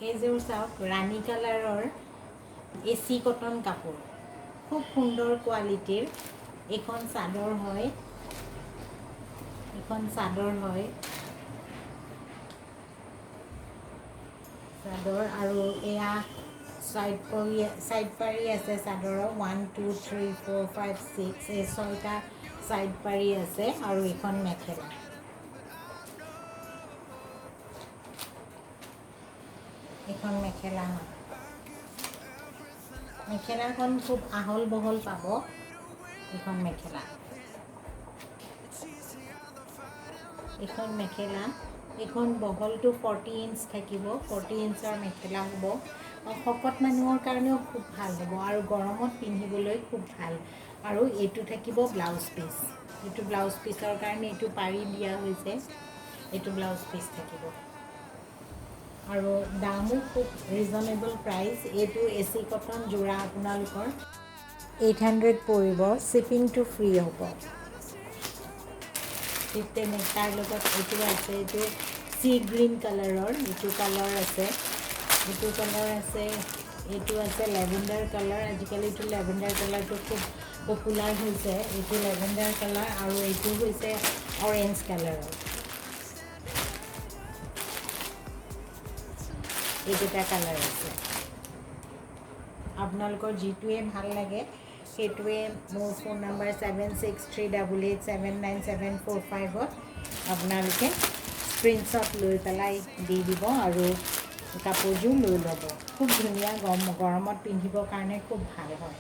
এইযোৰ চাওক ৰাণী কালাৰৰ এচি কটন কাপোৰ খুব সুন্দৰ কোৱালিটিৰ এইখন চাদৰ হয় চাদৰ আৰু এয়া সাইড পাৰি আছে চাদৰৰ 1 2 3 4 5 6 এই 6টা সাইড পাৰি আছে আৰু এইখন মেখেলা মেখেলাখন খুব আহল বহল পাব এইখন মেখেলা এইখন বহলটো 40 ইঞ্চ থাকিব 40 ইঞ্চৰ মেখেলা হ'ব শকত মানুহৰ কাৰণেও খুব ভাল হ'ব আৰু গৰমত পিন্ধিবলৈ খুব ভাল আৰু এইটো থাকিব ব্লাউজ পিচ এইটো ব্লাউজ পিচৰ কাৰণে এইটো পাৰি দিয়া হৈছে এইটো ব্লাউজ পিচ থাকিব আৰু দামো খুব ৰিজনেবল প্ৰাইচ এইটো এচি কটন যোৰা আপোনালোকৰ 800 পৰিব শ্বিপিংটো ফ্ৰী হ'ব ঠিক তেনে তাৰ লগত এইটো আছে এইটো সি গ্ৰীণ কালাৰৰ এইটো আছে লেভেণ্ডাৰ কালাৰ আজিকালি এইটো লেভেণ্ডাৰ কালাৰটো খুব পপুলাৰ হৈছে এইটো লেভেণ্ডাৰ কালাৰ আৰু এইটো হৈছে অৰেঞ্জ কালাৰৰ এইকেইটা কালাৰ আছে আপোনালোকৰ যিটোৱে ভাল লাগে সেইটোৱে মোৰ ফোন নম্বৰ 7638879745 আপোনালোকে স্ক্ৰীনশ্বট লৈ পেলাই দি দিব আৰু কাপোৰযোৰ লৈ ল'ব খুব ধুনীয়া গৰমত পিন্ধিবৰ কাৰণে খুব ভাল হয়